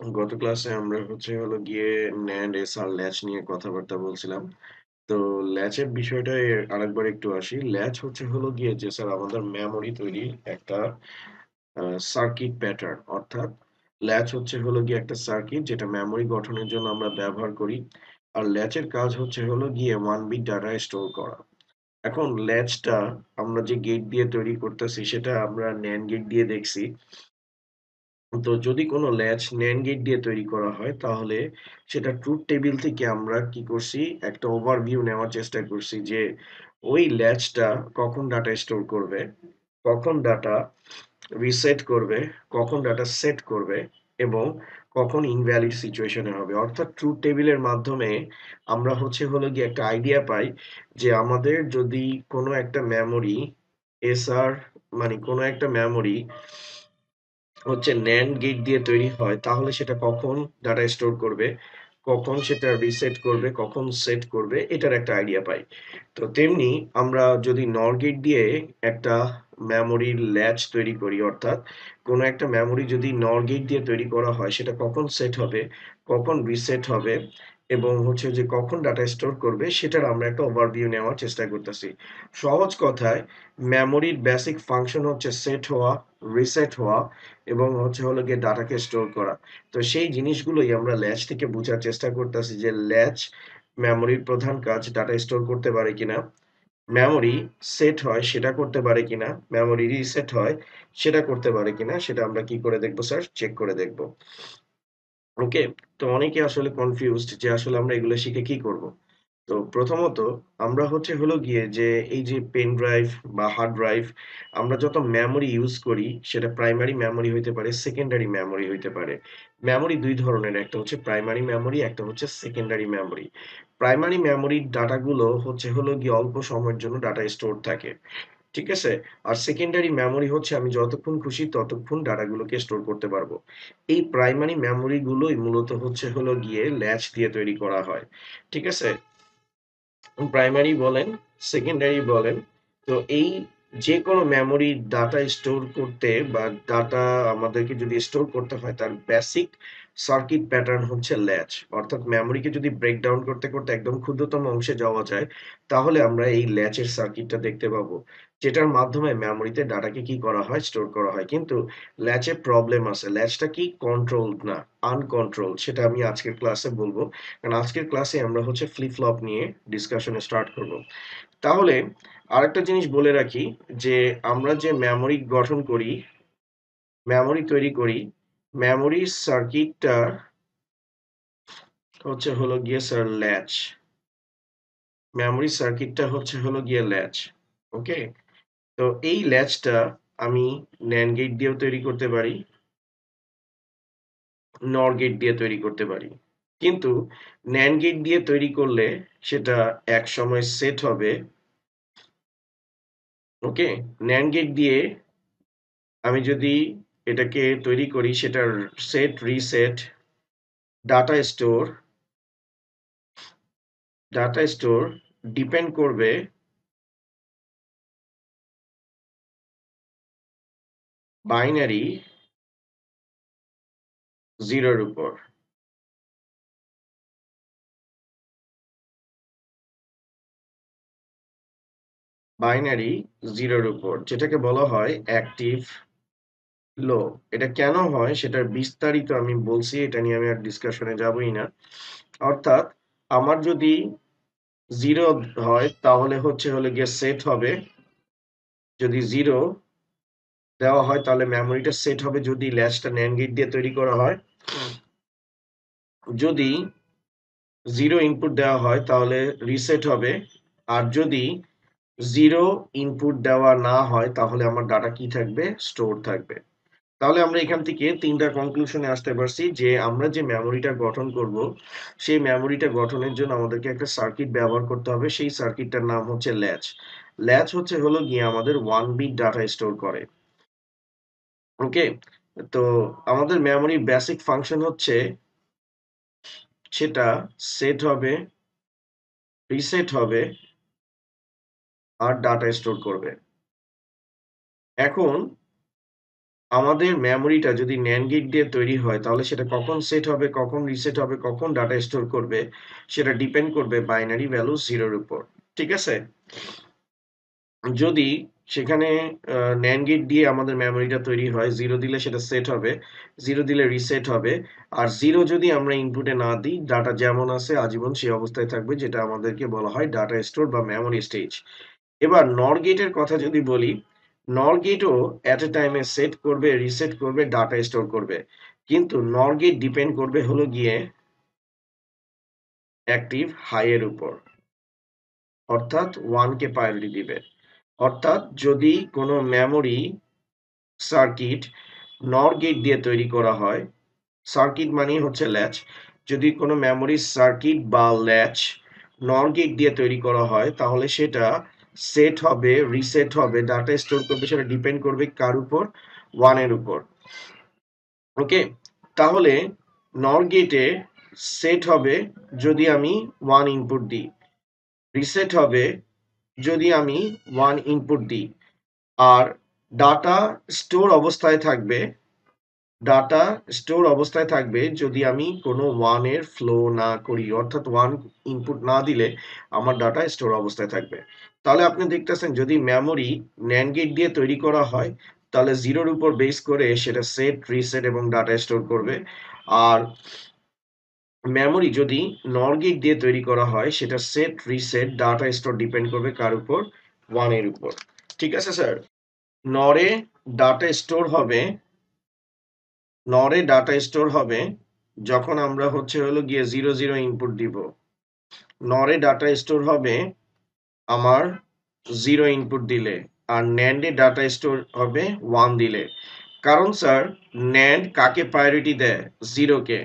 গত ক্লাসে আমরা হলো গিয়ে NAND, SR, ল্যাচ নিয়ে কথাবার্তা বলছিলাম। তো ল্যাচের বিষয়টা আরেকবার একটু আসি। ল্যাচ হলো গিয়ে যে স্যার আমাদের মেমোরি তৈরির একটা সার্কিট প্যাটার্ন। অর্থাৎ ল্যাচ হলো গিয়ে একটা সার্কিট যেটা মেমোরি গঠনের জন্য আমরা ব্যবহার করি। আর ল্যাচের কাজ হলো গিয়ে 1 বিট ডাটা স্টোর করা। এখন ল্যাচটা আমরা যে গেট দিয়ে তৈরি করতেছি সেটা আমরা NAND গেট দিয়ে দেখছি। তো যদি কোনো ল্যাচ NAND গেট দিয়ে তৈরি করা হয় তাহলে সেটা ট্রুথ টেবিল থেকে আমরা কি করছি একটা ওভারভিউ নেওয়ার চেষ্টা করছি যে ওই ল্যাচটা কখন ডাটা স্টোর করবে, কখন ডাটা রিসেট করবে, কখন ডাটা সেট করবে এবং কখন ইনভ্যালিড সিচুয়েশনে হবে। অর্থাৎ ট্রুথ টেবিলের মাধ্যমে আমরা হলো গিয়ে একটা আইডিয়া পাই যে আমাদের যদি কোনো একটা মেমোরি এসআর মানে কোনো একটা মেমোরি NAND গেট দিয়ে তৈরি হয় তাহলে সেটা কখন ডাটা স্টোর করবে, কখন সেটা রিসেট করবে, কখন সেট করবে এটার একটা আইডিয়া পাই। তো তেমনি আমরা যদি NOR গেট দিয়ে একটা মেমোরির ল্যাচ তৈরি করি, অর্থাৎ কোনো একটা মেমোরি যদি NOR গেট দিয়ে তৈরি করা হয় সেটা কখন সেট হবে, কখন রিসেট হবে এবং যে কখন ডাটা স্টোর করবে সেটার আমরা একটা ওভারভিউ নেওয়ার চেষ্টা করতেছি। সহজ কথায় মেমোরির বেসিক ফাংশন সেট হওয়া, রিসেট হওয়া এবং হলো গিয়ে ডাটাকে স্টোর করা। তো সেই জিনিসগুলোই আমরা ল্যাচ থেকে বোঝার চেষ্টা করতেছি যে ল্যাচ মেমোরির প্রধান কাজ ডাটা স্টোর করতে পারে কিনা, মেমোরি সেট হয় সেটা করতে পারে কিনা, মেমোরি রিসেট হয় সেটা করতে পারে কিনা, সেটা আমরা কি করে দেখবো স্যার? চেক করে দেখবো। ওকে? তো অনেকে আসলে কনফিউজড যে আসলে আমরা এগুলো শিখে কি করব? তো প্রথমত আমরা হলো গিয়ে যে এই যে পেন ড্রাইভ বা হার্ড ড্রাইভ আমরা যত মেমোরি ইউজ করি সেটা প্রাইমারি মেমোরি হইতে পারে, সেকেন্ডারি মেমোরি হইতে পারে। মেমোরি ২ ধরনের, একটা প্রাইমারি মেমোরি, একটা সেকেন্ডারি মেমোরি। প্রাইমারি মেমোরির ডাটাগুলো হলো গিয়ে অল্প সময়ের জন্য ডাটা স্টোর থাকে। ঠিক আছে? আর সেকেন্ডারি মেমোরি আমি যতক্ষণ খুশি ততক্ষণ ডাটাগুলোকে স্টোর করতে পারবো। এই প্রাইমারি মেমোরি গুলোই মূলত হলো গিয়ে ল্যাচ দিয়ে তৈরি করা হয়। ঠিক আছে? প্রাইমারি বলেন, সেকেন্ডারি বলেন, তো এই যে কোনো মেমোরি ডাটা স্টোর করতে বা ডাটা আমাদেরকে যদি স্টোর করতে হয় তার বেসিক সার্কিট প্যাটার্ন ল্যাচ। অর্থাৎ মেমোরিকে যদি ব্রেকডাউন করতে করতে একদম ক্ষুদ্রতম অংশে যাওয়া যায় তাহলে আমরা এই ল্যাচের সার্কিটটা দেখতে পাবো, যেটার মাধ্যমে মেমোরিতে ডাটাকে কি করা হয়, স্টোর করা হয়। কিন্তু ল্যাচে প্রবলেম আছে, ল্যাচটা কি কন্ট্রোলড না, আনকন্ট্রোল, সেটা আমি আজকের ক্লাসে বলবো। কারণ আজকের ক্লাসে আমরা ফ্লিপ ফ্লপ নিয়ে ডিসকাশনে স্টার্ট করব। তাহলে আরেকটা জিনিস বলে রাখি যে আমরা যে মেমোরি গঠন করি, মেমোরি তৈরি করি, মেমোরি সার্কিটটা হলো গিয়ে স্যার ল্যাচ। মেমোরি সার্কিটটা হলো গিয়ে ল্যাচ। ওকে? তো এই ল্যাচটা আমি NAND গেট দিয়েও তৈরি করতে পারি, NOR গেট দিয়ে তৈরি করতে পারি। কিন্তু NAND গেট দিয়ে তৈরি করলে সেটা এক সময় সেট হবে। ওকে? NAND গেট দিয়ে আমি যদি এটাকে তৈরি করি সেটার set, reset, data store, data store depend করবে বাইনারি 0 এর উপর। বাইনারি 0 এর উপর, যেটাকে বলা হয় অ্যাক্টিভ লো। এটা কেন হয় সেটার বিস্তারিত আমি বলছি, এটা নিয়ে আমি আর ডিসকাশনে যাবই না। অর্থাৎ আমার যদি 0 হয় তাহলে হলো গিয়ে সেট হবে। যদি 0 দেওয়া হয় তাহলে মেমোরিটা সেট হবে যদি ল্যাচটা NAND গেট দিয়ে তৈরি করা হয়। যদি 0 ইনপুট দেওয়া হয় তাহলে রিসেট হবে। আর যদি 0 ইনপুট দেওয়া না হয় তাহলে আমার ডাটা কি থাকবে? স্টোর থাকবে। তাহলে আমরা এখান থেকে ৩টা কনক্লুশনে আসতে পারছি যে আমরা যে মেমোরিটা গঠন করব সেই মেমোরিটা গঠনের জন্য আমাদেরকে একটা সার্কিট ব্যবহার করতে হবে। সেই সার্কিটটার নাম ল্যাচ। ল্যাচ হলো গিয়ে আমাদের 1 বিট ডাটা স্টোর করে। ওকে? তো আমাদের মেমোরির বেসিক ফাংশন সেটা সেট হবে, রিসেট হবে আর ডাটা স্টোর করবে। এখন আমাদের মেমোরিটা যদি NAND গেট দিয়ে তৈরি হয় তাহলে সেটা কখন সেট হবে, কখন রিসেট হবে, কখন ডাটা স্টোর করবে সেটা ডিপেন্ড করবে বাইনারি ভ্যালু 0 এর উপর। ঠিক আছে? যদি সেখানে NAND গেট দিয়ে আমাদের মেমোরিটা তৈরি হয়, 0 দিলে সেটা সেট হবে, 0 দিলে রিসেট হবে। আর 0 যদি আমরা ইনপুটে না দিই, ডাটা যেমন আছে আজীবন সেই অবস্থায় থাকবে, যেটা আমাদেরকে বলা হয় ডাটা স্টোর বা মেমোরি স্টেজ। এবার NOR গেটের কথা যদি বলি, NOR গেটও এট এ টাইমে সেট করবে, রিসেট করবে, ডাটা স্টোর করবে। কিন্তু NOR গেট ডিপেন্ড করবে হলো গিয়ে অ্যাক্টিভ হাই এর উপর, অর্থাৎ 1 কে প্রায়োরিটি দিবে। অর্থাৎ যদি কোনো মেমোরি সার্কিট NOR গেট দিয়ে তৈরি করা হয়, সার্কিট মানেই হচ্ছে ল্যাচ, যদি কোনো মেমোরি সার্কিট বা ল্যাচ NOR গেট দিয়ে তৈরি করা হয় তাহলে সেটা সেট হবে, রিসেট হবে, ডাটা স্টোর করবে, সেটা ডিপেন্ড করবে কার উপর, 1 এর উপর। ওকে, তাহলে NOR গেটে সেট হবে যদি আমি 1 ইনপুট দিই, রিসেট হবে যদি আমি 1 ইনপুট দিই, আর ডাটা স্টোর অবস্থায় থাকবে, ডাটা স্টোর অবস্থায় থাকবে যদি আমি কোনো 1 এর ফ্লো না করি, অর্থাৎ 1 ইনপুট না দিলে আমার ডাটা স্টোর অবস্থায় থাকবে। তাহলে আপনি দেখতেছেন যদি মেমোরি NAND গেট দিয়ে তৈরি করা হয় তাহলে 0 এর উপর বেস করে সেটা সেট, রিসেট এবং ডাটা স্টোর করবে। আর মেমোরি যদি NOR গেট দিয়ে তৈরি করা হয় সেটা set, reset, data store depend করবে কার উপর, 1 এর উপর। ঠিক আছে স্যার? NOR এ ডাটা স্টোর হবে, NOR এ ডাটা স্টোর হবে যখন আমরা হচ্ছে হলো গিয়ে 0 0 ইনপুট দিব। NOR এ ডাটা স্টোর হবে আমার 0 ইনপুট দিলে, আর NAND এ ডাটা স্টোর হবে 1 দিলে। কারণ স্যার NAND কাকে প্রায়োরিটি দেয়, 0 কে।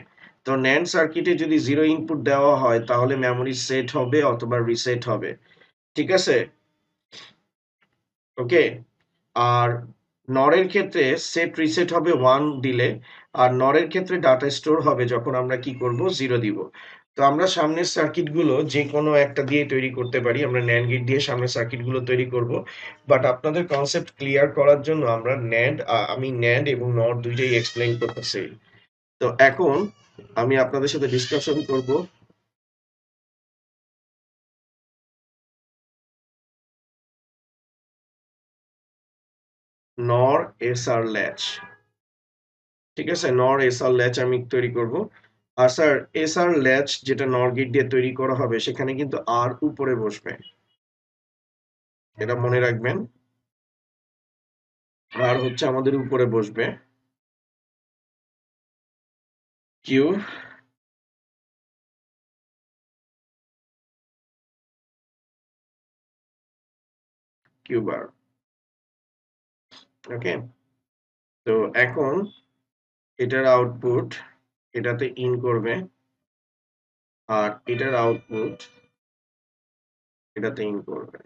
তো NAND সার্কিটে যদি 0 ইনপুট দেওয়া হয় তাহলে মেমোরি সেট হবে অথবা রিসেট হবে। ঠিক আছে? ওকে, আর NOR এর ক্ষেত্রে সেট, রিসেট হবে 1 দিলে, আর NOR এর ক্ষেত্রে ডাটা স্টোর হবে যখন আমরা কি করব, 0 দিব। তো আমরা সামনের সার্কিটগুলো যে কোনো একটা দিয়ে তৈরি করতে পারি, আমরা NAND গেট দিয়ে সামনের সার্কিটগুলো তৈরি করব। বাট আপনাদের কনসেপ্ট ক্লিয়ার করার জন্য আমরা আমি NAND এবং NOR দুইটাই এক্সপ্লেইন করতেছি। তো এখন আমি আপনাদের সাথে ডিসকাশন করব NOR SR ল্যাচ। ঠিক আছে, NOR SR ল্যাচ আমি তৈরি করব। আর স্যার এসআর ল্যাচ যেটা NOR গেট দিয়ে তৈরি করা হবে সেখানে কিন্তু আর উপরে বসবে, এটা মনে রাখবেন। আর হচ্ছে আমাদের উপরে বসবে কিউ, কিউ বার। ওকে, তো এখন এটার আউটপুট এটাতে ইন করবে, আর এটার আউটপুট এটাতে ইন করবে।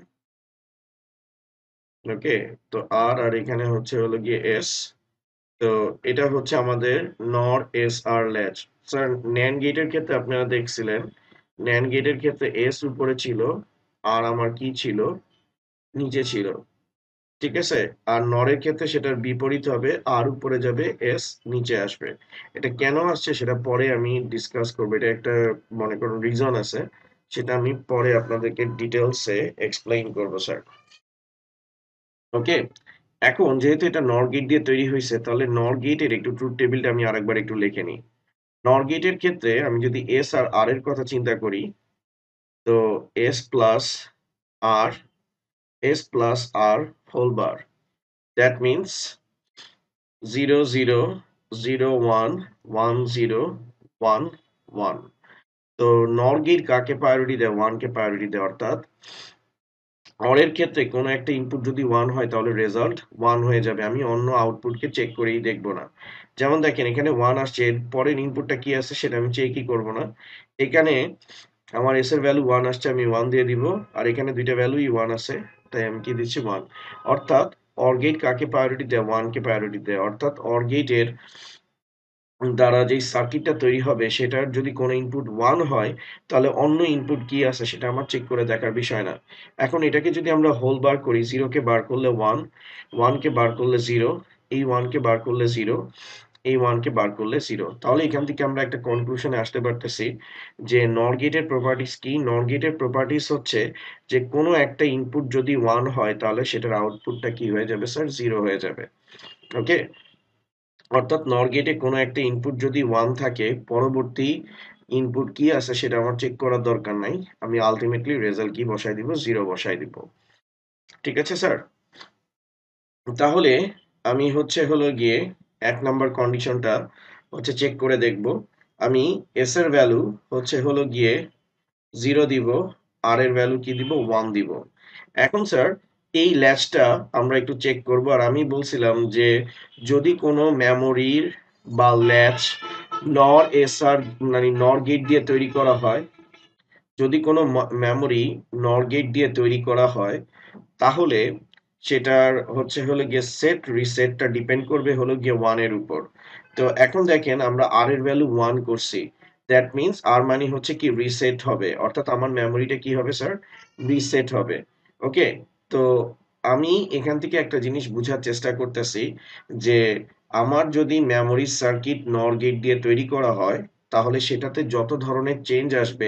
ওকে, তো আর আর এখানে হচ্ছে হলো গিয়ে এস। তো এটা হচ্ছে আমাদের নর এস আর ল্যাচ। স্যার ন্যান্ড গেটের ক্ষেত্রে আপনারা দেখছিলেন, ন্যান্ড গেটের ক্ষেত্রে এস উপরে ছিল আর আমার কি ছিল, নিচে ছিল। ঠিক আছে, আর নরের ক্ষেত্রে সেটার বিপরীত হবে, আর উপরে যাবে, এস নিচে আসবে। এটা কেন আসছে সেটা পরে আমি ডিসকাস করবো, এটা একটা মনে করুন রিজন আছে, সেটা আমি পরে আপনাদেরকে ডিটেলসে এক্সপ্লেইন করবো স্যার। ওকে, এখন যেহেতু এটা নর গেট দিয়ে তৈরি হয়েছে তাহলে নর গেটের একটু ট্রুথ টেবিলটা আমি আরেকবার একটু লিখে নিই। নর গেটের ক্ষেত্রে আমি যদি এস আর আর এর কথা চিন্তা করি, তো S plus R, S plus R whole bar, that means 0 0 0 1 1 0 1 1। তো নর গেট কাকে প্রায়োরিটি দেয়, 1 কে প্রায়োরিটি দেয়। অর্থাৎ অর এর ক্ষেত্রে কোনো একটা ইনপুট যদি 1 হয় তাহলে রেজাল্ট 1 হয়ে যাবে, আমি অন্য আউটপুটকে চেক করেই দেখব না। যেমন দেখেন এখানে 1 আসছে, এর পরের ইনপুটটা কি আছে সেটা আমি চেকই করব না। এখানে আমার এস এর ভ্যালু 1 আসছে, আমি 1 দিয়ে দিব, আর এখানে দুইটা ভ্যালুই 1 আছে তাই আমি কি দিচ্ছি, 1। অর্থাৎ অর গেট কাকে প্রায়োরিটি দেয়, 1 কে প্রায়োরিটি দেয়। অর্থাৎ অর গেটের দ্বারা যেই সার্কিটটা তৈরি হবে সেটার যদি কোনো ইনপুট 1 হয় তাহলে অন্য ইনপুট কি আছে সেটা আমার চেক করে দেখার বিষয় না। এখন এটাকে যদি আমরা হোল বার করি, 0 কে বার করলে 1, 1 কে বার করলে 0, এই 1 কে বার করলে 0, এই 1 কে বার করলে 0। তাহলে এখান থেকে আমরা একটা কনক্লুশনে আসতে পারতেছি যে নর গেটের প্রপার্টিস কি? নর গেটের প্রপার্টিস হচ্ছে যে কোনো একটা ইনপুট যদি 1 হয় তাহলে সেটার আউটপুটটা কি হয়ে যাবে স্যার? 0 হয়ে যাবে। ওকে? অর্থাৎ নর গেটে কোনো একটা ইনপুট যদি 1 থাকে, পরবর্তী ইনপুট কি আছে সেটা আমার চেক করার দরকার নাই। আমি আলটিমেটলি রেজাল্ট কি বসায় দিব? 0 বসায় দিব। ঠিক আছে স্যার? তাহলে আমি হলো গিয়ে 1 নাম্বার কন্ডিশনটা হচ্ছে চেক করে দেখব। আমি s এর ভ্যালু হলো গিয়ে 0 দিব, r এর ভ্যালু কি দিব? 1 দিব। এখন স্যার এই ল্যাচটা আমরা একটু চেক করব। আর আমি বলছিলাম যে যদি কোনো মেমোরির বা ল্যাচ নর এসআর মানে নর গেট দিয়ে তৈরি করা হয়, যদি কোনো মেমোরি নর গেট দিয়ে তৈরি করা হয় তাহলে সেটার হলো গিয়ে সেট রিসেটটা ডিপেন্ড করবে হলো গিয়ে 1 এর উপর। তো এখন দেখেন আমরা r এর ভ্যালু 1 করছি, দ্যাট মিন্স r মানে হচ্ছে কি রিসেট হবে, অর্থাৎ আমার মেমোরিটা কি হবে স্যার? রিসেট হবে। ওকে? তো আমি এখান থেকে একটা জিনিস বোঝার চেষ্টা করতেছি যে আমার যদি মেমোরি সার্কিট নর গেট দিয়ে তৈরি করা হয় তাহলে সেটাতে যত ধরনের চেঞ্জ আসবে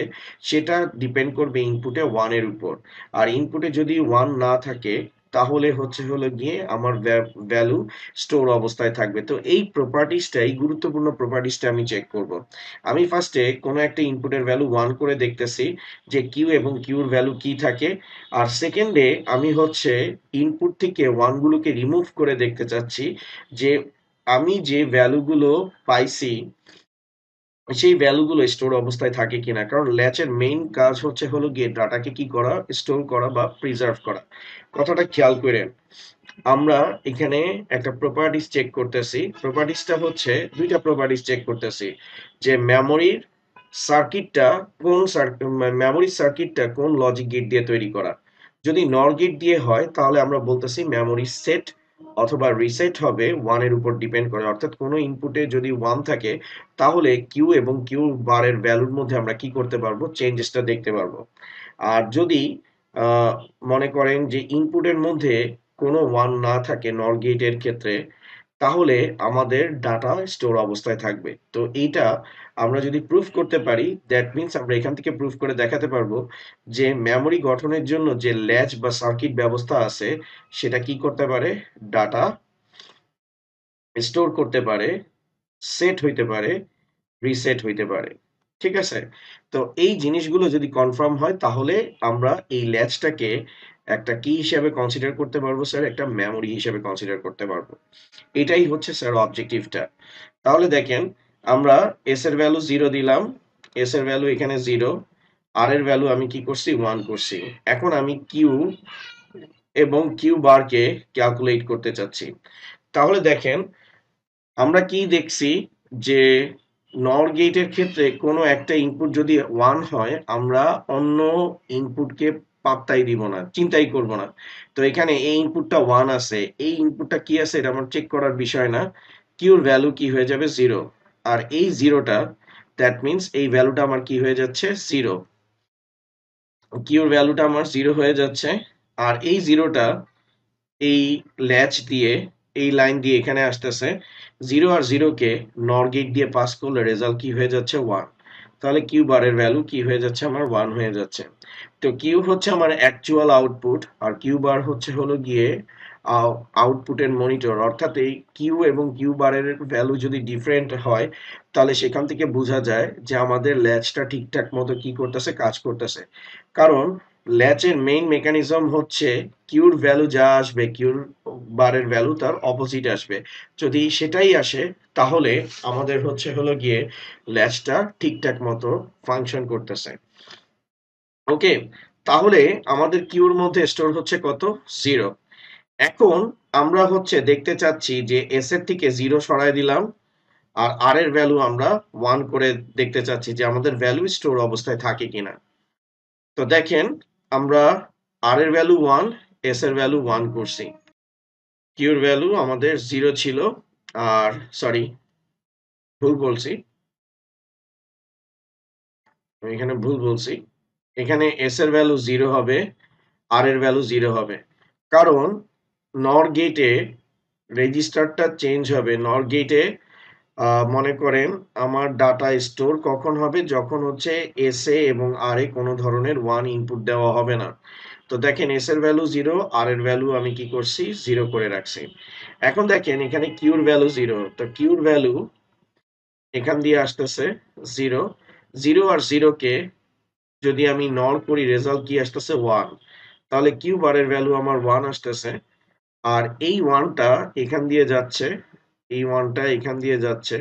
সেটা ডিপেন্ড করবে ইনপুটে 1 এর উপর। আর ইনপুটে যদি 1 না থাকে তাহলে হলো গিয়ে আমার ভ্যালু স্টোর অবস্থায় থাকবে। তো এই প্রপার্টিসটা, এই গুরুত্বপূর্ণ প্রপার্টিসটা আমি চেক করব। আমি ফার্স্টে কোনো একটা ইনপুটের ভ্যালু 1 করে দেখতেছি যে কিউ এবং কিউর ভ্যালু কি থাকে। আর সেকেন্ডে আমি ইনপুট থেকে 1 গুলোকে রিমুভ করে দেখতে চাচ্ছি যে আমি যে ভ্যালুগুলো পাইছি সেই ভ্যালুগুলো স্টোর অবস্থায় থাকে কিনা। কারণ ল্যাচের মেইন কাজ হলো গিয়ে ডাটাকে কি করা? স্টোর করা বা প্রিজার্ভ করা। কথাটা খেয়াল করেন। আমরা এখানে একটা প্রপার্টিস চেক করতেছি। প্রপার্টিসটা হচ্ছে দুইটা প্রপার্টিস চেক করতেছি যে মেমোরির সার্কিটটা মেমোরি সার্কিটটা কোন লজিক গেট দিয়ে তৈরি করা। যদি নর গেট দিয়ে হয় তাহলে আমরা বলতেছি মেমোরি সেট অথবা রিসেট হবে 1 এর উপর ডিপেন্ড করে। অর্থাৎ কোনো ইনপুটে যদি 1 থাকে তাহলে কিউ এবং কিউ বারের ভ্যালুর মধ্যে আমরা কি করতে পারবো? চেঞ্জেসটা দেখতে পারবো। আর যদি আহ, মনে করেন যে ইনপুটের মধ্যে কোনো 1 না থাকে নর গেটের ক্ষেত্রে তাহলে আমাদের ডাটা স্টোর অবস্থায় থাকবে। তো এইটা আমরা যদি প্রুফ করতে পারি দ্যাট মিন্স আমরা এখান থেকে প্রুফ করে দেখাতে পারবো যে মেমোরি গঠনের জন্য যে ল্যাচ বা সার্কিট ব্যবস্থা আছে সেটা কি করতে পারে? ডাটা স্টোর করতে পারে, সেট হইতে পারে, রিসেট হইতে পারে। ঠিক আছে? তো এই জিনিসগুলো যদি কনফার্ম হয় তাহলে আমরা এই ল্যাচটাকে একটা কি হিসাবে কনসিডার করতে পারবো স্যার? একটা মেমোরি হিসাবে কনসিডার করতে পারবো। এটাই হচ্ছে স্যার অবজেক্টিভটা। তাহলে দেখেন আমরা এস এর ভ্যালু 0 দিলাম, এস এর ভ্যালু এখানে 0, আর এর ভ্যালু আমি কি করছি? 1 করছি। এখন আমি কিউ এবং কিউ বারকে ক্যালকুলেট করতে চাচ্ছি। তাহলে দেখেন আমরা কি দেখছি যে নর গেটের ক্ষেত্রে কোনো একটা ইনপুট যদি 1 হয় আমরা অন্য ইনপুটকে পাত্তাই দিব না, চিন্তাই করব না। তো এখানে এই ইনপুটটা 1 আছে, এই ইনপুটটা কি আছে এটা আমার চেক করার বিষয় না। কিউর ভ্যালু কি হয়ে যাবে? 0। আর এই 0টা দ্যাট মিন্স এই ভ্যালুটা আমার কি হয়ে যাচ্ছে? 0। কিউর ভ্যালুটা আমার 0 হয়ে যাচ্ছে। আর এই 0টা এই ল্যাচ দিয়ে এই লাইন দিয়ে এখানে আসতেছে। 0 আর 0 কে নর গেট দিয়ে পাস করলে রেজাল্ট কি হয়ে যাচ্ছে? 1। তাহলে কিউ বারের ভ্যালু কি হয়ে যাচ্ছে? আমার 1 হয়ে যাচ্ছে। তো কিউ হচ্ছে আমার অ্যাকচুয়াল আউটপুট আর কিউ বার হলো গিয়ে আউটপুটের মনিটর। অর্থাৎ এই কিউ এবং কিউ বারের ভ্যালু যদি ডিফারেন্ট হয় তাহলে সেখান থেকে বোঝা যায় যে আমাদের ল্যাচটা ঠিকঠাক মতো কি করতেছে? কাজ করতেছে। কারণ ল্যাচের মেইন মেকানিজম হচ্ছে কিউর ভ্যালু যা আসবে কিউর বারের ভ্যালু তার অপোজিট আসবে। যদি সেটাই আসে তাহলে আমাদের হলো গিয়ে ল্যাচটা ঠিকঠাক মতো ফাংশন করতেছে। ওকে? তাহলে আমাদের কিউর মধ্যে স্টোর হচ্ছে কত? 0। এখন আমরা দেখতে চাচ্ছি যে এস এর থেকে 0 সরায় দিলাম আর আর এর ভ্যালু আমরা 1 করে দেখতে চাচ্ছি যে আমাদের ভ্যালু স্টোর অবস্থায় থাকে কিনা। তো দেখেন আমরা আর এর ভ্যালু 1, এস এর ভ্যালু 1 করছি। কিউর ভ্যালু আমাদের 0 ছিল। আর সরি, ভুল বলছি, আমি এখানে ভুল বলছি। এখানে এস এর ভ্যালু 0 হবে, আর এর ভ্যালু 0 হবে। কারণ নর গেটে রেজিস্টারটা চেঞ্জ হবে নর গেটে। মনে করেন আমার ডাটা স্টোর কখন হবে, যখন হচ্ছে এস এ এবং আর এ কোনো ধরনের ওয়ান ইনপুট দেওয়া হবে না। তো দেখেন এস এর ভ্যালু জিরো, আর এর ভ্যালু আমি কি করছি, জিরো করে রাখছি। এখন দেখেন এখানে কিউর ভ্যালু জিরো, তো কিউর ভ্যালু এখান দিয়ে আসতেছে জিরো। জিরো আর জিরো কে যদি আমি নর করি, রেজাল্ট কি আসতেছে, ওয়ান। তাহলে কিউ বারের ভ্যালু আমার ওয়ান আসতেছে। আর এই ওয়ানটা এখান দিয়ে যাচ্ছে, এই ওয়ানটা এখান দিয়ে যাচ্ছে,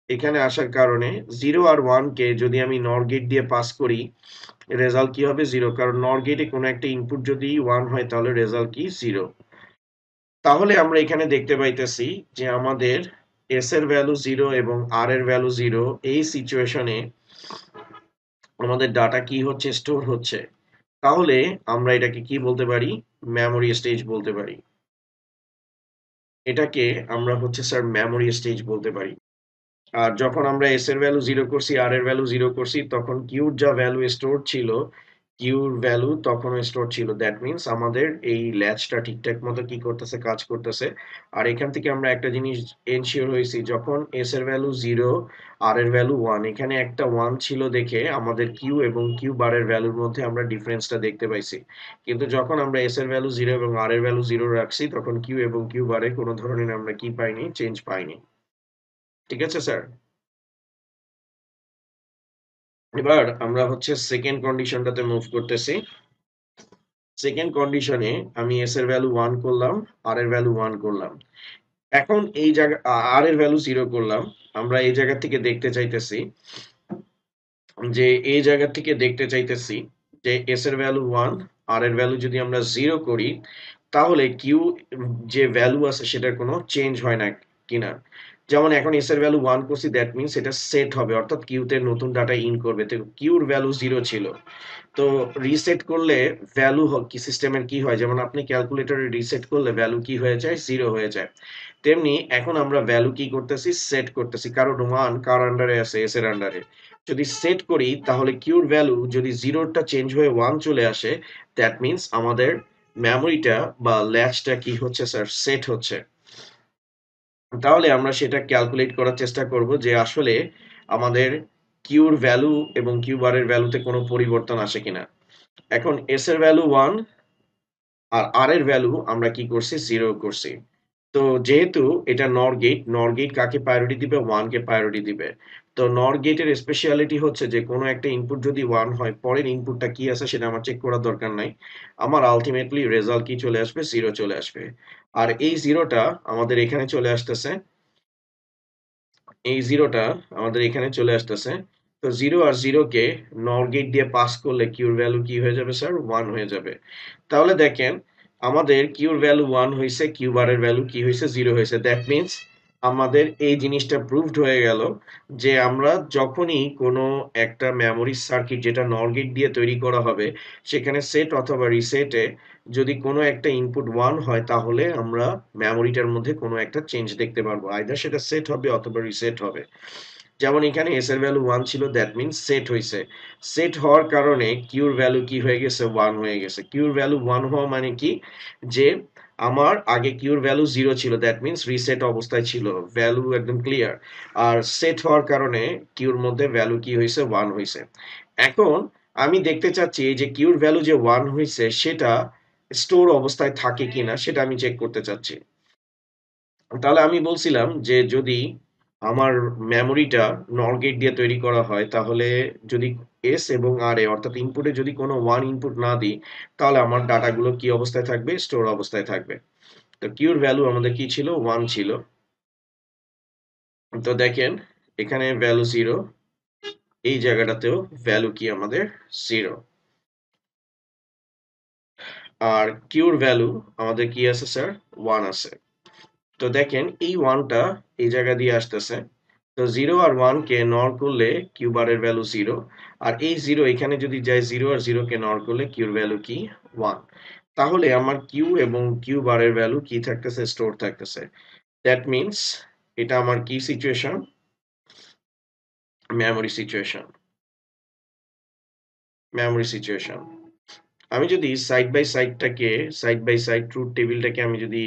এখানে আসার কারণে জিরো আর ওয়ান কে যদি আমি নর গেট দিয়ে পাস করি, রেজাল্ট কি হবে, জিরো। কারণ নর গেটে কোনো একটা ইনপুট যদি ওয়ান হয় তাহলে রেজাল্ট কি, জিরো। তাহলে আমরা এখানে দেখতে পাইতেছি যে আমাদের এস এর ভ্যালু জিরো এবং আর এর ভ্যালু জিরো, এই সিচুয়েশনে আমাদের ডাটা কি হচ্ছে, স্টোর হচ্ছে। তাহলে আমরা এটাকে কি বলতে পারি, মেমোরি স্টেজ বলতে পারি। এটাকে আমরা হচ্ছে স্যার মেমোরি স্টেজ বলতে পারি। আর যখন আমরা এস এর ভ্যালু জিরো করছি, আর এর ভ্যালু জিরো করছি, তখন কিউর যা ভ্যালু স্টোর ছিল, কিউর ভ্যালু তখন স্টোর ছিল। দ্যাট মিনস আমাদের এই ল্যাচটা ঠিকঠাক মতো কি করতেছে, কাজ করতেছে। আর এখান থেকে আমরা একটা জিনিস এনশিওর হয়েছি, যখন এস এর ভ্যালু জিরো, আর এর ভ্যালু ওয়ান, এখানে একটা ওয়ান ছিল দেখে আমাদের কিউ এবং কিউ বারের ভ্যালুর মধ্যে আমরা ডিফারেন্সটা দেখতে পাইছি। কিন্তু যখন আমরা এস এর ভ্যালু জিরো এবং আর এর ভ্যালু জিরো রাখছি, তখন কিউ এবং কিউ বারে কোনো ধরনের আমরা কি পাইনি, চেঞ্জ পাইনি। ঠিক আছে স্যার। এবার আমরা হচ্ছে সেকেন্ড কন্ডিশনটাতে মুভ করতেছি। সেকেন্ড কন্ডিশনে আমি এস এর ভ্যালু ওয়ান করলাম, আর এর ভ্যালু ওয়ান করলাম। এখন এই জায়গা আর এর ভ্যালু জিরো করলাম। আমরা এই জায়গা থেকে দেখতে চাইতেছি যে এই জায়গা থেকে দেখতে চাইতেছি যে এস এর ভ্যালু ওয়ান, আর এর ভ্যালু যদি আমরা জিরো করি, তাহলে কিউ যে ভ্যালু আছে সেটার কোনো চেঞ্জ হয় না কিনা। যেমন এখন এস এর ভ্যালু ওয়ান করছি, দ্যাট মিনস এটা সেট হবে, অর্থাৎ কিউতে নতুন ডাটা ইন করবে। তো কিউর ভ্যালু জিরো ছিল, তো রিসেট করলে ভ্যালু কি সিস্টেমের কি হয়, যেমন আপনি ক্যালকুলেটরে রিসেট করলে ভ্যালু কি হয়ে যায়, জিরো হয়ে যায়। তেমনি এখন আমরা ভ্যালু কি করতেছি, সেট করতেছি। কারণ ওয়ান কার আন্ডারে আছে, এস এর আন্ডারে। যদি সেট করি তাহলে কিউর ভ্যালু যদি জিরোটা চেঞ্জ হয়ে ওয়ান চলে আসে, দ্যাট মিনস আমাদের মেমোরিটা বা ল্যাচটা কি হচ্ছে স্যার, সেট হচ্ছে। তাহলে আমরা সেটা ক্যালকুলেট করার চেষ্টা করব যে আসলে আমাদের কিউর ভ্যালু এবং কিউ বারের ভ্যালুতে কোনো পরিবর্তন আসে কিনা। এখন এস এর ভ্যালু ওয়ান আর আর এর ভ্যালু আমরা কি করছি, জিরো করছি। তো যেহেতু এটা নর গেট, নর গেট কাকে প্রায়োরিটি দিবে, ওয়ান কে প্রায়োরিটি দিবে। তো নর গেটের স্পেশালিটি হচ্ছে যে কোনো একটা ইনপুট যদি ওয়ান হয়, পরের ইনপুটটা কি আছে সেটা আমার চেক করার দরকার নাই। আমার আলটিমেটলি রেজাল্ট কি চলে আসবে, জিরো চলে আসবে। আর এই জিরোটা আমাদের এখানে চলে আসতেছে, এই জিরোটা আমাদের এখানে চলে আসতেছে। তো জিরো আর জিরো কে নর গেট দিয়ে পাস করলে কিউর ভ্যালু কি হয়ে যাবে স্যার, ওয়ান হয়ে যাবে। তাহলে দেখেন আমাদের কিউর ভ্যালু ওয়ান হয়েছে, কিউ বারের ভ্যালু কি হয়েছে, জিরো হয়েছে। দ্যাট মিনস আমাদের এই জিনিসটা প্রুভড হয়ে গেল যে আমরা যখনই কোনো একটা মেমোরি সার্কিট যেটা নর গেট দিয়ে তৈরি করা হবে, সেখানে সেট অথবা রিসেটে যদি কোনো একটা ইনপুট ওয়ান হয়, তাহলে আমরা মেমোরিটার মধ্যে কোনো একটা চেঞ্জ দেখতে পারবো, আইদার সেটা সেট হবে অথবা রিসেট হবে। যেমন এখানে এস এর ভ্যালু ওয়ান ছিল, দ্যাট মিনস সেট হয়েছে। সেট হওয়ার কারণে কিউর ভ্যালু কি হয়ে গেছে, ওয়ান হয়ে গেছে। কিউর ভ্যালু ওয়ান হওয়া মানে কি, যে আমার আগে কিউর ভ্যালু জিরো ছিল, দ্যাট মিনস রিসেট অবস্থায় ছিল, ভ্যালু একদম ক্লিয়ার। আর সেট হওয়ার কারণে কিউর মধ্যে ভ্যালু কি হয়েছে, ওয়ান হয়েছে। এখন আমি দেখতে চাচ্ছি এই যে কিউর ভ্যালু যে ওয়ান হয়েছে সেটা স্টোর অবস্থায় থাকে কিনা সেটা আমি চেক করতে চাচ্ছি। তাহলে আমি বলছিলাম যে যদি আমার মেমোরিটা নর গেট দিয়ে তৈরি করা হয়, তাহলে যদি এস এবং আর এ অর্থাৎ ইনপুটে যদি কোনো ওয়ান ইনপুট না দিই, তাহলে আমার ডাটাগুলো কি অবস্থায় থাকবে, স্টোর অবস্থায় থাকবে। তো কিউর ভ্যালু আমাদের কি ছিল, ওয়ান ছিল। তো দেখেন এখানে ভ্যালু জিরো, এই জায়গাটাতেও ভ্যালু কি আমাদের, জিরো। আর কিউর ভ্যালু আমাদের কি আছে স্যার, ওয়ান আছে। তো দেখেন এই ওয়ানটা এই জায়গা দিয়ে আসতেছে। তো জিরো আর ওয়ান কে নর করলে কিউ বারের ভ্যালু জিরো। আর এই জিরো এখানে যদি যায়, জিরো আর জিরো কে নর করলে কিউর ভ্যালু কি, ওয়ান। তাহলে আমার কিউ এবং কিউ বারের ভ্যালু কি থাকতেছে, স্টোর থাকতেছে। দ্যাট মিনস এটা আমার কি situation, memory situation, memory situation. আমি যদি সাইড বাই সাইডটাকে, সাইড বাই সাইড ট্রুথ টেবিলটাকে আমি যদি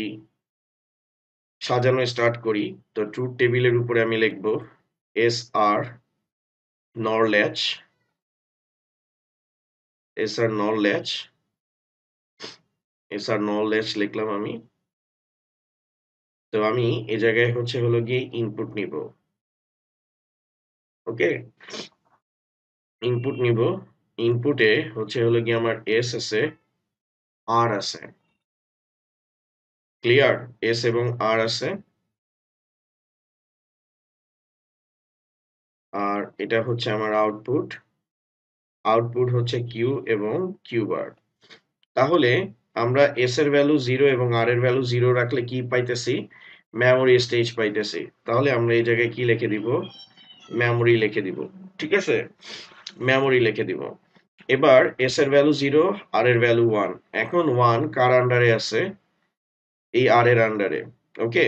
সাজানো স্টার্ট করি। তো ট্রুথ টেবিলের উপরে আমি লিখব এস আর নরল্যাচ, এস আর নরল্যাচ, এস আর নরল্যাচ লিখলাম আমি। তো আমি এই জায়গায় হচ্ছে হলো গিয়ে ইনপুট নিব। ওকে, ইনপুট নিব। ইনপুটে হচ্ছে হলো গিয়ে আমার এস আছে, আর আছে। ক্লিয়ার? এস এবং আর আছে। আর এটা হচ্ছে আমার আউটপুট। আউটপুট হচ্ছে কিউ এবং কিউ বার। তাহলে আমরা এস এর ভ্যালু 0 এবং আর এর ভ্যালু 0 রাখলে কি পাইতেছি? মেমোরি স্টেজ পাইতেছি। তাহলে আমরা এই জায়গায় কি লিখে দিব? মেমোরি লিখে দিব। ঠিক আছে? মেমোরি লিখে দিব। এবার এস এর ভ্যালু 0, আর এর ভ্যালু 1। এখন 1 কার আন্ডারে আছে? এই আর এর আন্ডারে। ওকে,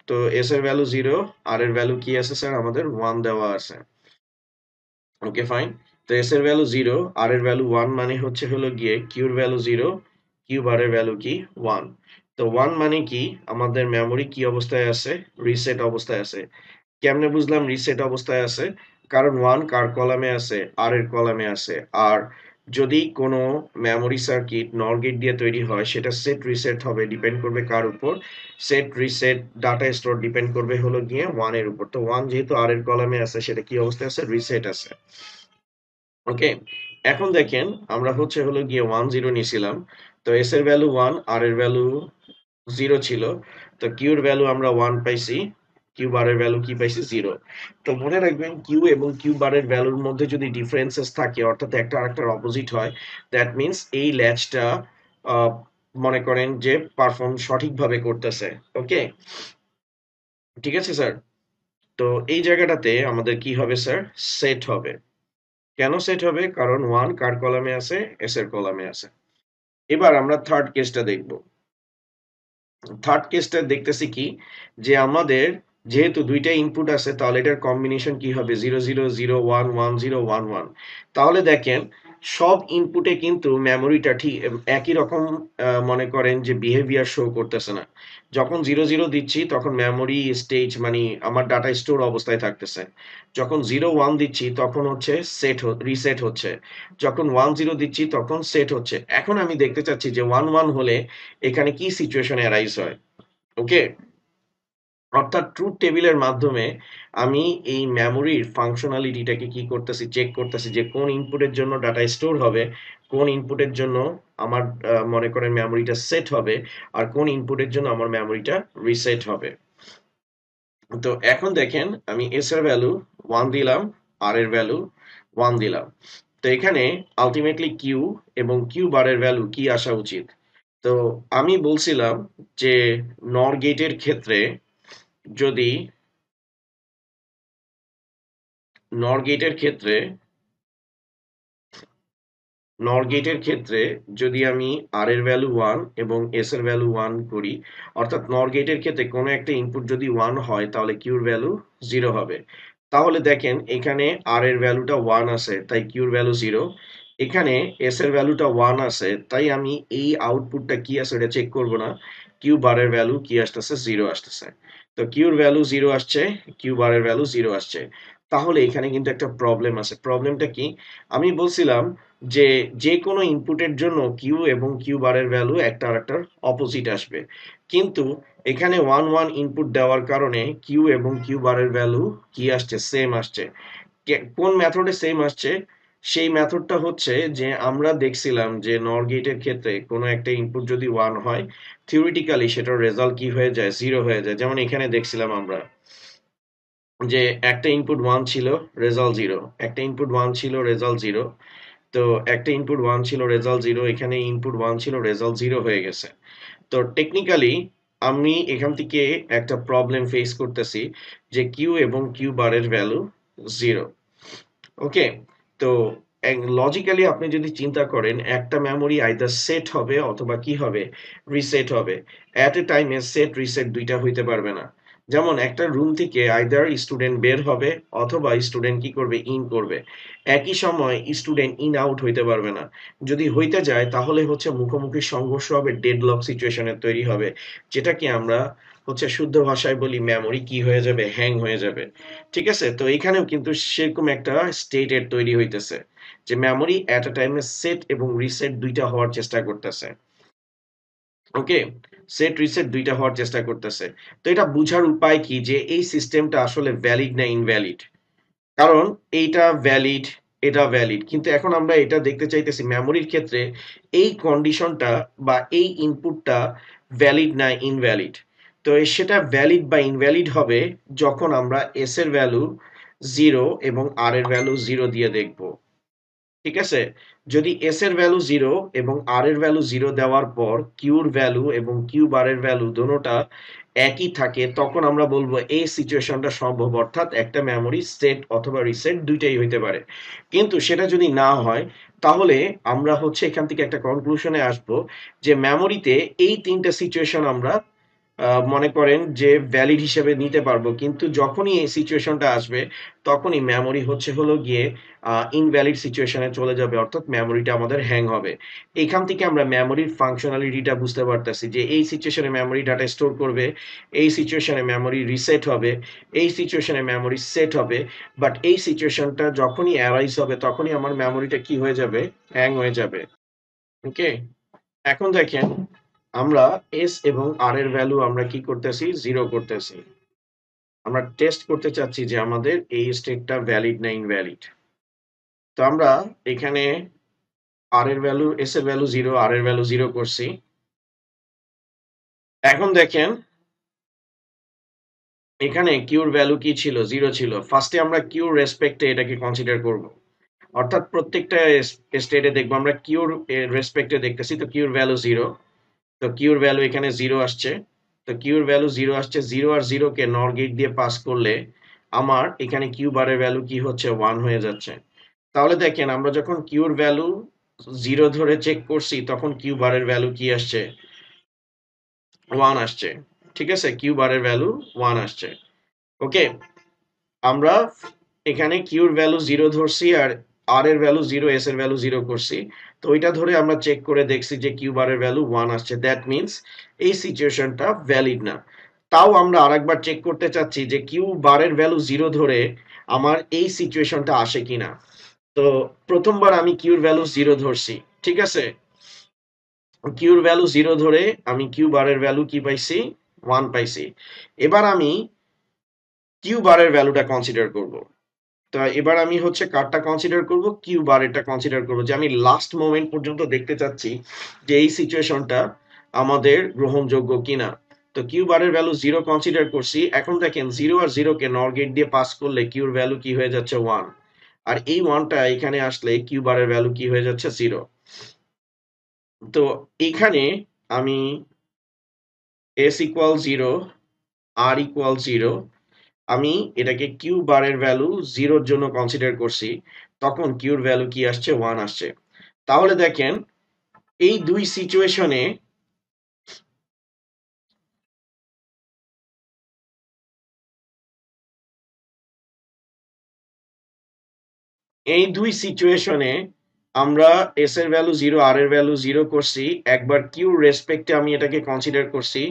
তো এস এর ভ্যালু 0, আর এর ভ্যালু কি আছে স্যার? আমাদের 1 দেওয়া আছে। Okay fine. তো এস এর ভ্যালু 0, আর এর ভ্যালু 1 মানে হচ্ছে হলো গিয়ে কিউর ভ্যালু 0, কিউ বারের ভ্যালু কি? 1। তো 1 মানে কি? আমাদের মেমোরি কি অবস্থায় আছে? রিসেট অবস্থায় আছে। কেমনে বুঝলাম রিসেট অবস্থায় আছে? কারণ 1 কার কলামে আছে? আর এর কলামে আছে। আর যদি কোনো মেমোরি সার্কিট নর গেট দিয়ে তৈরি হয়, সেটা সেট রিসেট হবে, ডিপেন্ড করবে কার উপর? Set reset data store depend করবে হলো গিয়ে 1 এর উপর। তো 1 যেহেতু আর এর কলামে আছে, সেটা কি অবস্থায় আছে? রিসেট আছে। ওকে, এখন দেখেন আমরা হচ্ছে হলো গিয়ে 1 0 নিছিলাম। তো এস এর ভ্যালু 1, আর এর ভ্যালু 0 ছিল। তো কিউর ভ্যালু আমরা 1 পাইছি, কিউ বারের ভ্যালু কি পাইছি? 0। তো মনে রাখবেন কিউ এবং কিউ বারের ভ্যালুর মধ্যে যদি ডিফারেন্সেস থাকে, অর্থাৎ একটা আরেকটার অপোজিট হয়, দ্যাট মিন্স এই ল্যাচটা মনে করেন যে পারফর্ম সঠিকভাবে করতেছে। ওকে, ঠিক আছে স্যার? তো এই জায়গাটাতে আমাদের কি হবে স্যার? সেট হবে। কেন সেট হবে? কারণ 1 কার কলামে আছে? এস এর কলামে আছে। এবার আমরা থার্ড কেসটা দেখব। থার্ড কেসটা দেখতেছি কি, যে আমাদের যেহেতু দুইটা ইনপুট আছে, তাহলে এটার কম্বিনেশন কি হবে? 0 0 0 1 1 0 1 1। তাহলে দেখেন সব ইনপুটে কিন্তু মেমোরিটা ঠিক একই রকম মনে করেন যে বিহেভিয়ার শো করতেছে না। যখন 0 0 দিচ্ছি তখন মেমোরি স্টেজ মানে আমার ডাটা স্টোর অবস্থায় থাকতেছে। যখন 0 1 দিচ্ছি তখন হচ্ছে রিসেট হচ্ছে। যখন 1 0 দিচ্ছি তখন সেট হচ্ছে। এখন আমি দেখতে চাচ্ছি যে 1 1 হলে এখানে কি সিচুয়েশন অ্যারাইজ হয়। ওকে, অর্থাৎ ট্রুথ টেবিলের মাধ্যমে আমি এই মেমোরির ফাংশনালিটিটাকে কি করতেছি? চেক করতেছি যে কোন ইনপুটের জন্য ডাটা স্টোর হবে, কোন ইনপুটের জন্য আমার মনে করেন মেমোরিটা সেট হবে, আর কোন ইনপুটের জন্য আমার মেমোরিটা রিসেট হবে। তো এখন দেখেন আমি এস এর ভ্যালু 1 দিলাম, আর এর ভ্যালু 1 দিলাম। তো এখানে আলটিমেটলি কিউ এবং কিউ বারের ভ্যালু কি আসা উচিত? তো আমি বলছিলাম যে নর গেটের ক্ষেত্রে যদি নর গেটের ক্ষেত্রে নর গেটের ক্ষেত্রে যদি আমি আর এর ভ্যালু 1 এবং এস এর ভ্যালু 1 করি, অর্থাৎ নর গেটের ক্ষেত্রে কোনো একটা ইনপুট যদি 1 হয় তাহলে কিউর ভ্যালু 0 হবে। তাহলে দেখেন এখানে আর এর ভ্যালুটা 1 আছে, তাই কিউর ভ্যালু 0। এখানে এস এর ভ্যালুটা 1 আছে, তাই আমি এই আউটপুটটা কি আছে এটা চেক করব না। কিউ বারের ভ্যালু কি আসতেছে? 0 আসতেছে। তো কিউর ভ্যালু 0 আসছে, কিউ বারের ভ্যালু 0 আসছে। তাহলে এখানে কিন্তু একটা প্রবলেম আছে। প্রবলেমটা কি? আমি বলছিলাম যে যে কোনো ইনপুটের জন্য কিউ এবং কিউ বারের ভ্যালু একটা আরেকটার অপোজিট আসবে। কিন্তু এখানে 1 1 ইনপুট দেওয়ার কারণে কিউ এবং কিউ বারের ভ্যালু কি আসছে? সেম আসছে। কোন মেথডে সেম আসছে? সেই মেথডটা হচ্ছে যে আমরা দেখছিলাম যে নর গেটের ক্ষেত্রে কোনো একটা ইনপুট যদি 1 হয়, থিওরিটিক্যালি সেটার রেজাল্ট কি হয়ে যায়? 0 হয়ে যায়। যেমন এখানে দেখছিলাম আমরা যে একটা ইনপুট 1 ছিল, রেজাল্ট 0। একটা ইনপুট 1 ছিল, রেজাল্ট 0। তো একটা ইনপুট 1 ছিল, রেজাল্ট 0। এখানে ইনপুট 1 ছিল, রেজাল্ট 0 হয়ে গেছে। তো টেকনিক্যালি আমি এখান থেকে একটা প্রবলেম ফেস করতেছি যে কিউ এবং কিউ বারের ভ্যালু 0। ওকে, তো লজিক্যালি আপনি যদি চিন্তা করেন একটা মেমোরি আইদার সেট হবে অথবা কি হবে? রিসেট হবে। এট এ টাইমে সেট রিসেট দুইটা হইতে পারবে না। যেমন একটা রুম থেকে আইদার স্টুডেন্ট বের হবে অথবা স্টুডেন্ট কি করবে? ইন করবে। একই সময় স্টুডেন্ট ইন আউট হইতে পারবে না। যদি হইতে যায় তাহলে হচ্ছে মুখোমুখি সংঘর্ষ হবে, ডেডলক সিচুয়েশনের তৈরি হবে, যেটাকে আমরা হচ্ছে শুদ্ধ ভাষায় বলি মেমোরি কি হয়ে যাবে, হ্যাং হয়ে যাবে। ঠিক আছে, তো এখানেও কিন্তু সেরকম একটা স্টেটের তৈরি হইতেছে যে মেমোরি এট আ টাইমে সেট এবং রিসেট দুইটা হওয়ার চেষ্টা করতেছে। ওকে, সেট রিসেট দুইটা হওয়ার চেষ্টা করতেছে। তো এটা বুঝার উপায় কি যে এই সিস্টেমটা আসলে ভ্যালিড না ইনভ্যালিড। কারণ এইটা ভ্যালিড, এটা ভ্যালিড, কিন্তু এখন আমরা এটা দেখতে চাইতেছি মেমোরির ক্ষেত্রে এই কন্ডিশনটা বা এই ইনপুটটা ভ্যালিড না ইনভ্যালিড। তো সেটা ভ্যালিড বা ইনভ্যালিড হবে যখন আমরা এস এর ভ্যালু জিরো এবং আর এর ভ্যালু জিরো দিয়ে দেখব। ঠিক আছে, যদি এস এর ভ্যালু জিরো এবং আর এর ভ্যালু জিরো দেওয়ার পর কিউর ভ্যালু এবং কিউ বারের ভ্যালু দোনোটা একই থাকে, তখন আমরা বলবো এই সিচুয়েশনটা সম্ভব, অর্থাৎ একটা মেমোরি সেট অথবা রিসেট দুইটাই হইতে পারে। কিন্তু সেটা যদি না হয়, তাহলে আমরা হচ্ছে এখান থেকে একটা কনক্লুশনে আসবো যে মেমোরিতে এই তিনটা সিচুয়েশন আমরা মনে করেন যে ভ্যালিড হিসেবে নিতে পারবো, কিন্তু যখনই এই সিচুয়েশনটা আসবে তখনই মেমোরি হচ্ছে হলো গিয়ে ইনভ্যালিড সিচুয়েশনে চলে যাবে, অর্থাৎ মেমোরিটা আমাদের হ্যাং হবে। এখান থেকে আমরা মেমোরির ফাংশনালিটিটা বুঝতে পারতেছি যে এই সিচুয়েশনে মেমোরি ডাটা স্টোর করবে, এই সিচুয়েশনে মেমোরি রিসেট হবে, এই সিচুয়েশনে মেমোরি সেট হবে। বাট এই সিচুয়েশনটা যখনই অ্যারাইজ হবে তখনই আমার মেমোরিটা কি হয়ে যাবে, হ্যাং হয়ে যাবে। ওকে, এখন দেখেন আমরা এস এবং আর এর ভ্যালু আমরা কি করতেছি, জিরো করতেছি। আমরা টেস্ট করতে চাচ্ছি যে আমাদের এই স্টেটটা ভ্যালিড না ইনভ্যালিড। তো আমরা এখানে আর এর ভ্যালু, এস এর ভ্যালু জিরো, আর এর ভ্যালু জিরো করছি। এখন দেখেন এখানে কিউর ভ্যালু কি ছিল, জিরো ছিল। ফার্স্টে আমরা কিউর রেসপেক্টে এটাকে কনসিডার করব, অর্থাৎ প্রত্যেকটা স্টেটে দেখবো আমরা কিউর রেসপেক্টে দেখতেছি। তো কিউর ভ্যালু জিরো, তো কিউর ভ্যালু এখানে জিরো আসছে। তো কিউর ভ্যালু জিরো আসছে, জিরো আর জিরো কে নর গেট দিয়ে পাস করলে আমার এখানে কিউ বারের ভ্যালু কি হচ্ছে, ওয়ান হয়ে যাচ্ছে। তাহলে দেখেন আমরা যখন কিউর ভ্যালু জিরো ধরে চেক করছি তখন কিউ বারের ভ্যালু কি আসছে, ওয়ান আসছে। ঠিক আছে, কিউ বারের ভ্যালু ওয়ান আসছে। ওকে, আমরা এখানে কিউর ভ্যালু জিরো ধরছি আর আর এর ভ্যালু জিরো, এস এর ভ্যালু জিরো করছি। তো ওইটা ধরে আমরা চেক করে দেখছি যে কিউ বারের ভ্যালু ওয়ান আসছে, দ্যাট মিনস এই সিচুয়েশনটা ভ্যালিড না। তাও আমরা আরেকবার চেক করতে চাচ্ছি যে কিউ বারের ভ্যালু জিরো ধরে আমার এই সিচুয়েশনটা আসে কিনা। তো প্রথমবার আমি কিউর ভ্যালু জিরো ধরছি, ঠিক আছে, কিউর ভ্যালু জিরো ধরে আমি কিউ বারের ভ্যালু কি পাইছি, ওয়ান পাইছি। এবার আমি কিউ বারের ভ্যালুটা কনসিডার করব। তো এবার আমি হচ্ছে কারটা কনসিডার করব, কিউ বারেরটা কনসিডার করব, যে আমি লাস্ট মোমেন্ট পর্যন্ত দেখতে চাচ্ছি যে এই সিচুয়েশনটা আমাদের গ্রহণযোগ্য কিনা। তো কিউ বারের ভ্যালু জিরো কনসিডার করছি। এখন দেখেন জিরো আর জিরো কে নর গেট দিয়ে পাস করলে কিউর ভ্যালু কি হয়ে যাচ্ছে, ওয়ান। আর এই ওয়ানটা এখানে আসলে কিউ বারের ভ্যালু কি হয়ে যাচ্ছে, জিরো। তো এখানে আমি এস ইকুয়াল জিরো, আর ইকুয়াল জিরো, আমি এটাকে কিউ বারের ভ্যালু জিরোর জন্য কনসিডার করছি, তখন কিউর ভ্যালু কি আসছে, ওয়ান আসছে। তাহলে দেখেন এই দুই সিচুয়েশনে, এই দুই সিচুয়েশনে আমরা এস এর ভ্যালু জিরো, আর এর ভ্যালু জিরো করছি। একবার কিউ রেসপেক্টে আমি এটাকে কনসিডার করছি,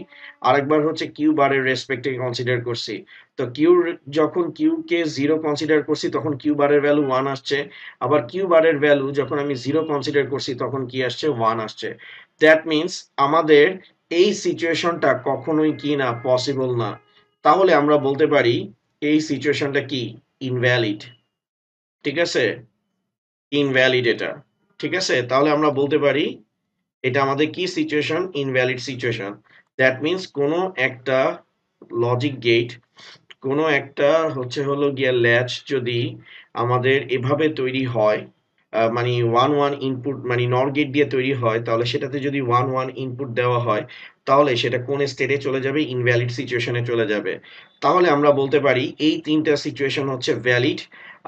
আরেকবার হচ্ছে কিউ বারের রেসপেক্টে কনসিডার করছি। তো কিউ, যখন কিউ কে জিরো কনসিডার করছি তখন কিউ বারের ভ্যালু ওয়ান আসছে। আবার কিউ বারের ভ্যালু যখন আমি জিরো কনসিডার করছি তখন কি আসছে, ওয়ান আসছে। দ্যাট মিনস আমাদের এই সিচুয়েশনটা কখনোই কি না, পসিবল না। তাহলে আমরা বলতে পারি এই সিচুয়েশনটা কি, ইনভ্যালিড। ঠিক আছে, ইনভ্যালিড এটা। ঠিক আছে, তাহলে আমরা বলতে পারি এটা আমাদের কি situation, invalid situation. That means কোনো একটা লজিক গেট, কোনো একটা হচ্ছে হলো গিয়া ল্যাচ যদি আমাদের এভাবে তৈরি হয়, মানে ওয়ান ওয়ান ইনপুট মানে নর গেট দিয়ে তৈরি হয়, তাহলে সেটাতে যদি ওয়ান ওয়ান ইনপুট দেওয়া হয় তাহলে সেটা কোন স্টেটে চলে যাবে, ইনভ্যালিড সিচুয়েশনে চলে যাবে। তাহলে আমরা বলতে পারি এই তিনটা সিচুয়েশন হচ্ছে ভ্যালিড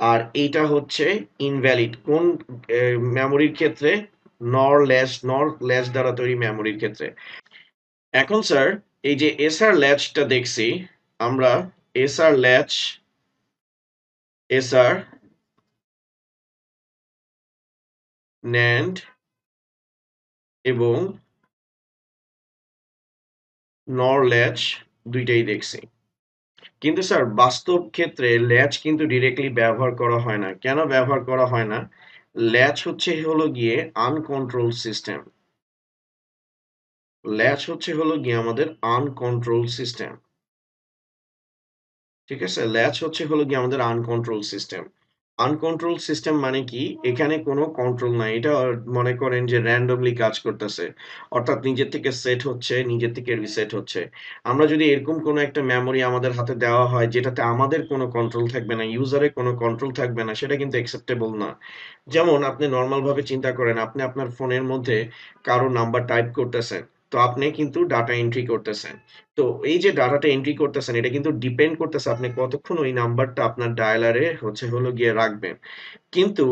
আর এইটা হচ্ছে ইনভ্যালিড। কোন মেমোরির ক্ষেত্রে, নর ল্যাচ দ্বারা তৈরি মেমোরির ক্ষেত্রে। এখন স্যার এই যে এসআর ল্যাচটা দেখছি আমরা, এসআর ল্যাচ, এসআর, ন্যান্ড এবং নর ল্যাচ, দুইটাই দেখছি। কিন্তু স্যার বাস্তব ক্ষেত্রে ল্যাচ কিন্তু ডিরেক্টলি ব্যবহার করা হয় না। কেন ব্যবহার করা হয় না? ল্যাচ হলো গিয়ে আনকন্ট্রোল সিস্টেম। ল্যাচ হলো গিয়ে আমাদের আনকন্ট্রোল সিস্টেম। ঠিক আছে? ল্যাচ হলো গিয়ে আমাদের আনকন্ট্রোল সিস্টেম। আনকন্ট্রোল সিস্টেম মানে কি? এখানে কোনো কন্ট্রোল নাই। এটা মনে করেন যে randomly কাজ করতেছে। অর্থাৎ নিজের থেকে সেট হচ্ছে, নিজের থেকে রিসেট হচ্ছে। আমরা যদি এরকম কোনো একটা মেমোরি আমাদের হাতে দেওয়া হয় যেটাতে আমাদের কোনো কন্ট্রোল থাকবে না, ইউজারের কোনো কন্ট্রোল থাকবে না, সেটা কিন্তু অ্যাকসেপ্টেবল না। যেমন আপনি নরমাল ভাবে চিন্তা করেন, আপনি আপনার ফোনের মধ্যে কারো নাম্বার টাইপ করতেছেন। তো আপনি কিন্তু ডাটা এন্ট্রি করতেছেন। তো এই যে ডাটাটা এন্ট্রি করতেছেন এটা কিন্তু ডিপেন্ড করতেছে আপনি কতক্ষণ ওই নাম্বারটা আপনার ডায়ালারে হলো গিয়ে রাখবেন। কিন্তু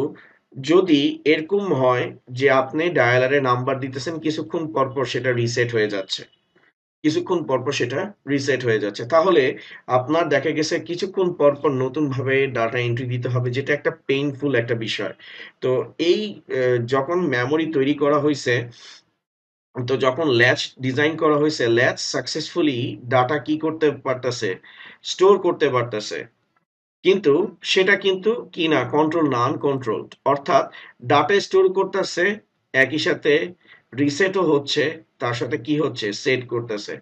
যদি এরকম হয় যে আপনি ডায়ালারে নাম্বার দিতেছেন কিছুক্ষণ পর পর সেটা রিসেট হয়ে যাচ্ছে। কিছুক্ষণ পরপর সেটা রিসেট হয়ে যাচ্ছে। তাহলে আপনার দেখা গেছে কিছুক্ষণ পরপর নতুনভাবে ডাটা এন্ট্রি দিতে হবে যেটা একটা পেইনফুল একটা বিষয়। তো এই যখন মেমোরি তৈরি করা হইছে, তো যখন ল্যাচ ডিজাইন করা হইছে, ল্যাচ সাকসেসফুলি ডাটা কি করতে পারতেছে? স্টোর করতে পারতেছে। কিন্তু সেটা কিন্তু কি না কন্ট্রোল না আনকন্ট্রোলড। অর্থাৎ ডাটা স্টোর করতেছে, একই সাথে রিসেটও হচ্ছে, তার সাথে কি হচ্ছে সেট করতেছে।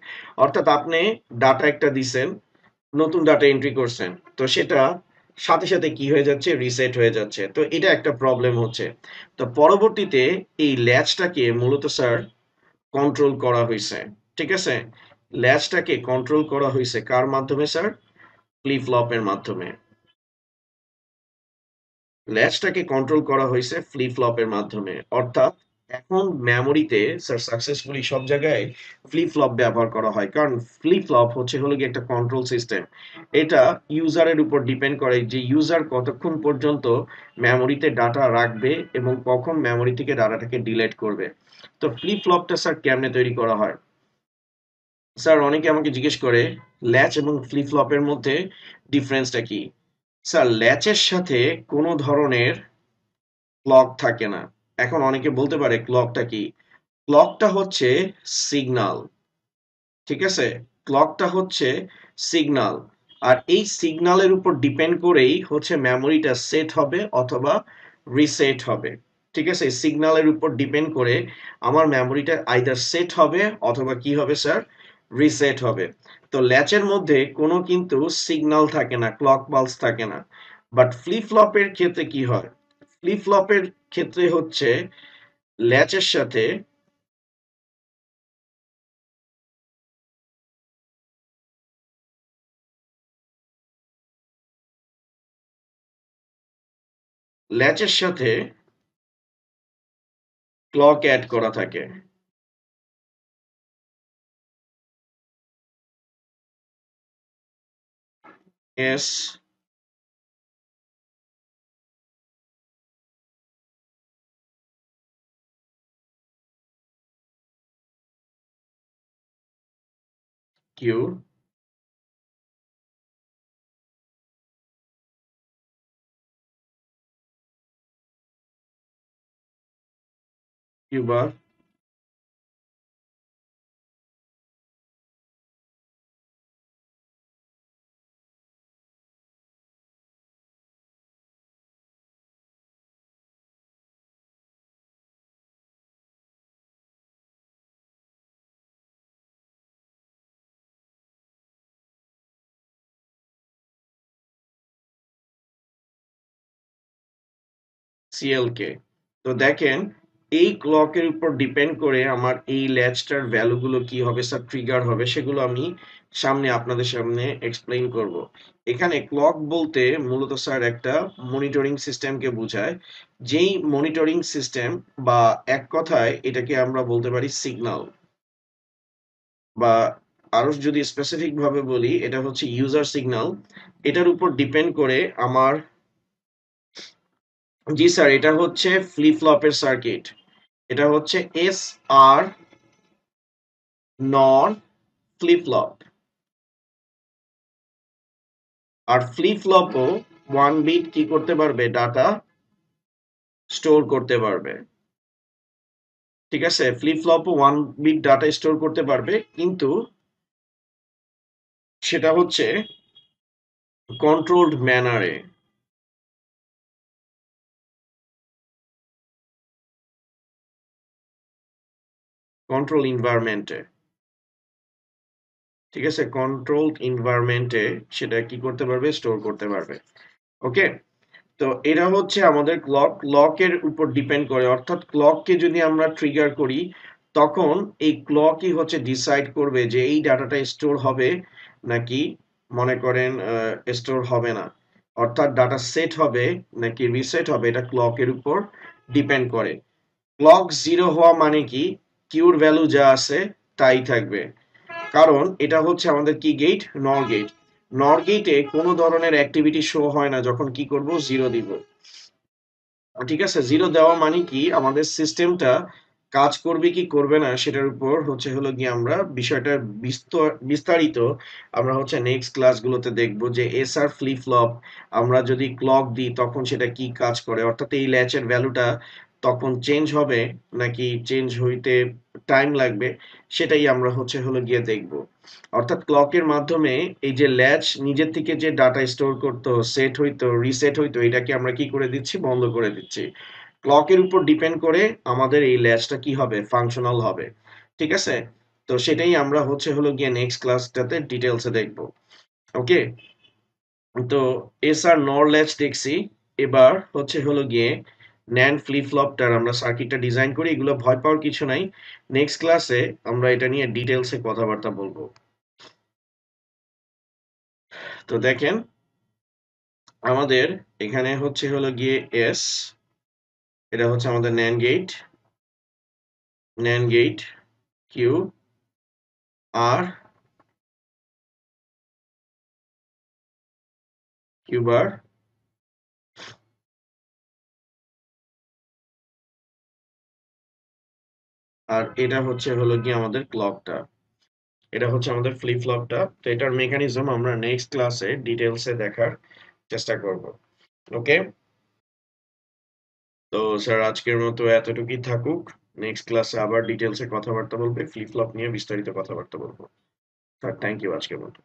অর্থাৎ আপনি ডাটা একটা দিছেন, নতুন ডাটা এন্ট্রি করছেন, তো সেটা সাথে সাথে কি হয়ে যাচ্ছে রিসেট হয়ে যাচ্ছে। তো এটা একটা প্রবলেম হচ্ছে। তো পরবর্তীতে এই ল্যাচটাকে মূলত স্যার কন্ট্রোল করা হয়েছে। ঠিক আছে? ল্যাচটাকে কন্ট্রোল করা হয়েছে কার মাধ্যমে স্যার? ফ্লিপ ফ্লপের মাধ্যমে। ল্যাচটাকে কন্ট্রোল করা হয়েছে ফ্লিপ ফ্লপের মাধ্যমে। অর্থাৎ এখন মেমোরিতে স্যার সাকসেসফুলি সব জায়গায় ফ্লিপ ফ্লপ ব্যবহার করা হয়, কারণ ফ্লিপ ফ্লপ হলো গিয়ে একটা কন্ট্রোল সিস্টেম। এটা ইউজারের উপর ডিপেন্ড করে যে ইউজার কতক্ষণ পর্যন্ত মেমোরিতে ডাটা রাখবে এবং কখন মেমোরি থেকে ডাটাটাকে ডিলিট করবে। তো ফ্লিপ ফ্লপটা স্যার কেমনে তৈরি করা হয়? স্যার অনেকে আমাকে জিজ্ঞেস করে ল্যাচ এবং ফ্লিপ ফ্লপের মধ্যে ডিফারেন্সটা কি? স্যার ল্যাচের সাথে কোনো ধরনের ক্লক থাকে না। এখন অনেকে বলতে পারে ক্লকটা কি? ক্লকটা হচ্ছে সিগনাল। ঠিক আছে? ক্লকটা হচ্ছে সিগনাল। আর এই সিগনালের উপর ডিপেন্ড করেই হচ্ছে মেমোরিটা সেট হবে অথবা রিসেট হবে। ঠিক আছে? সিগনালের উপর ডিপেন্ড করে আমার মেমোরিটা আইদার সেট হবে অথবা কি হবে স্যার? রিসেট হবে। তো ল্যাচের মধ্যে কোনো কিন্তু সিগনাল থাকে না, ক্লক পালস থাকে না। বাট ফ্লিপ ফ্লপের ক্ষেত্রে কি হয়? ফ্লিপ ফ্লপের ক্ষেত্রে হচ্ছে ল্যাচের সাথে ল্যাচের সাথে ক্লক অ্যাড করা থাকে। এস কিউ কিউ বার সিএলকে। তো দেখেন এই ক্লকের উপর ডিপেন্ড করে আমার এই ল্যাচটার ভ্যালুগুলো কি হবে স্যার ট্রিগার হবে সেগুলো আমি সামনে আপনাদের সামনে এক্সপ্লেইন করব। এখানে ক্লক বলতে মূলত স্যার একটা মনিটরিং সিস্টেমকে বোঝায়। যেই মনিটরিং সিস্টেম বা এক কথায় এটাকে আমরা বলতে পারি সিগন্যাল, বা আরো যদি স্পেসিফিক ভাবে বলি এটা হচ্ছে ইউজার সিগন্যাল। এটার উপর ডিপেন্ড করে আমার, জি স্যার এটা হচ্ছে ফ্লিপ ফ্লপের সার্কিট। এটা হচ্ছে এস আর নর ফ্লিপ ফ্লপ। আর ফ্লিপ ফ্লপও 1 বিট কি করতে পারবে? ডাটা স্টোর করতে পারবে। ঠিক আছে? ফ্লিপ ফ্লপও 1 বিট ডাটা স্টোর করতে পারবে, কিন্তু সেটা হচ্ছে কন্ট্রোলড ম্যানারে, কন্ট্রোল এনভায়রনমেন্টে, ঠিক আছে, কন্ট্রোলড এনভায়রনমেন্টে সেটা কি করতে পারবে, স্টোর করতে পারবে। ওকে, তো এটা হচ্ছে আমাদের ক্লকের উপর ডিপেন্ড করে, অর্থাৎ ক্লককে যদি আমরা ট্রিগার করি তখন এই ক্লকই হচ্ছে ডিসাইড করবে যে এই ডাটাটা স্টোর হবে নাকি মনে করেন স্টোর হবে না, অর্থাৎ ডাটা সেট হবে নাকি রিসেট হবে, এটা ক্লকের উপর ডিপেন্ড করে। ক্লক জিরো হওয়া মানে কি, কিউর ভ্যালু যা আছে তাই থাকবে, কারণ এটা হচ্ছে আমাদের কি গেট, নর গেট। নর গেটে কোনো ধরনের অ্যাক্টিভিটি শো হয় না যখন কি করব, জিরো দিব। ঠিক আছে, জিরো দেওয়া মানে কি আমাদের সিস্টেমটা কাজ করবে কি করবে না সেটার উপর হচ্ছে হলো গিয়ে আমরা বিষয়টা বিস্তারিত আমরা হচ্ছে নেক্সট ক্লাসগুলোতে দেখবো যে এসআর ফ্লিপ ফ্লপ আমরা যদি ক্লক দিই তখন সেটা কি কাজ করে, অর্থাৎ এই ল্যাচের ভ্যালুটা তখন চেঞ্জ হবে নাকি চেঞ্জ হইতে টাইম লাগবে, সেটাই আমরা হচ্ছে হলো গিয়ে দেখবো। অর্থাৎ ক্লকের মাধ্যমে এই যে ল্যাচ নিজের থেকে যে ডাটা স্টোর করতো, সেট হইতো, রিসেট হইতো, এটাকে আমরা কি করে দিচ্ছি, বন্ধ করে দিচ্ছি। ক্লকের উপর ডিপেন্ড করে আমাদের এই ল্যাচটা কি হবে, ফাংশনাল হবে। ঠিক আছে, তো সেটাই আমরা হচ্ছে হলো গিয়ে নেক্সট ক্লাসটাতে ডিটেলসে দেখবো। ওকে, তো এস আর নর ল্যাচ দেখছি, এবার হচ্ছে হলো গিয়ে ন্যান্ড ফ্লিপ ফ্লপটার আমরা সার্কিটটা ডিজাইন করি, এগুলো ভয় পাওয়ার কিছু নাই। নেক্সট ক্লাসে আমরা এটা নিয়ে ডিটেলসে কথাবার্তা বলবো। তো দেখেন আমাদের এখানে হচ্ছে হলো গিয়ে এস, এটা হচ্ছে আমাদের NAND gate, NAND gate Q আর কিউ বার, আর এটা হচ্ছে হলো গিয়ে আমাদের ক্লকটা, এটা হচ্ছে আমাদের ফ্লিপ ফ্লপটা। তো এটার মেকানিজম আমরা নেক্সট ক্লাসে ডিটেলসে দেখার চেষ্টা করব। ওকে, তো স্যার আজকের মতো এতটুকুই থাকুক, নেক্সট ক্লাসে আবার ডিটেলসে কথাবার্তা বলবে, ফ্লিপ ফ্লপ নিয়ে বিস্তারিত কথাবার্তা বলবো। স্যার থ্যাংক ইউ আজকের মতো।